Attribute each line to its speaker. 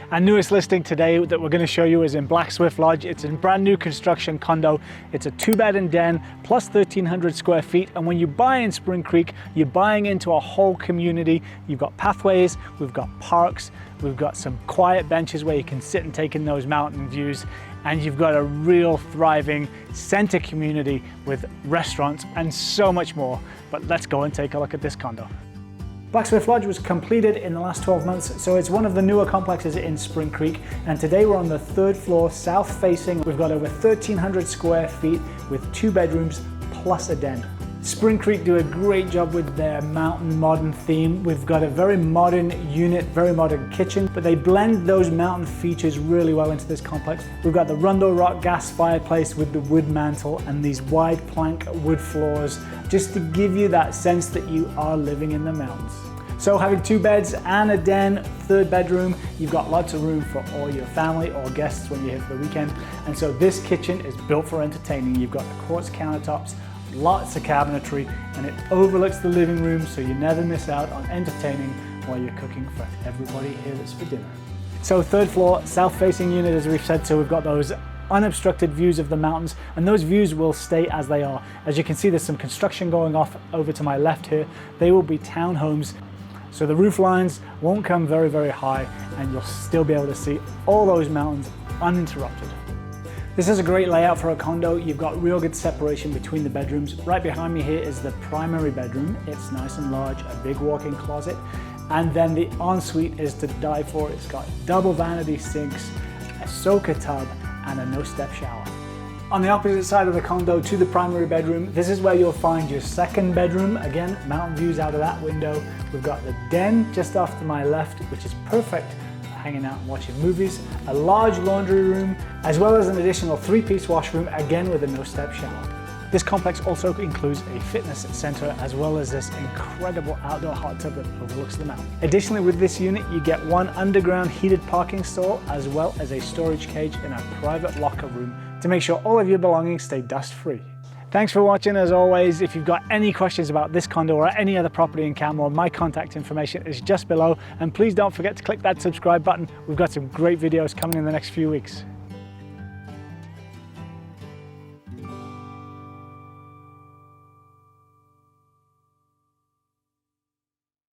Speaker 1: Our newest listing today that we're going to show you is in Black Swift Lodge. It's a brand new construction condo. It's a 2-bed and den plus 1,300 square feet. And when you buy in Spring Creek, you're buying into a whole community. You've got pathways, we've got parks, we've got some quiet benches where you can sit and take in those mountain views. And you've got a real thriving center community with restaurants and so much more. But let's go and take a look at this condo. Black Swift Lodge was completed in the last 12 months, so it's one of the newer complexes in Spring Creek. And today we're on the 3rd floor, south facing. We've got over 1,300 square feet with 2 bedrooms plus a den. Spring Creek do a great job with their mountain modern theme. We've got a very modern unit, very modern kitchen, but they blend those mountain features really well into this complex. We've got the Rondo Rock gas fireplace with the wood mantle and these wide plank wood floors, just to give you that sense that you are living in the mountains. So having 2 beds and a den, 3rd bedroom, you've got lots of room for all your family or guests when you're here for the weekend. And so this kitchen is built for entertaining. You've got the quartz countertops, lots of cabinetry, and it overlooks the living room, so you never miss out on entertaining while you're cooking for everybody here that's for dinner. So 3rd floor, south-facing unit, as we've said, so we've got those unobstructed views of the mountains, and those views will stay as they are. As you can see, there's some construction going off over to my left here. They will be townhomes, so the roof lines won't come very, very high, and you'll still be able to see all those mountains uninterrupted. This is a great layout for a condo. You've got real good separation between the bedrooms. Right behind me here is the primary bedroom. It's nice and large, a big walk-in closet. And then the ensuite is to die for. It's got double vanity sinks, a soaker tub, and a no-step shower. On the opposite side of the condo to the primary bedroom, this is where you'll find your 2nd bedroom. Again, mountain views out of that window. We've got the den just off to my left, which is perfect hanging out and watching movies, a large laundry room, as well as an additional 3-piece washroom, again with a no-step shower. This complex also includes a fitness center, as well as this incredible outdoor hot tub that overlooks the mountain. Additionally, with this unit, you get 1 underground heated parking stall, as well as a storage cage and a private locker room to make sure all of your belongings stay dust-free. Thanks for watching. As always, if you've got any questions about this condo or any other property in Canmore, my contact information is just below. And please don't forget to click that subscribe button. We've got some great videos coming in the next few weeks.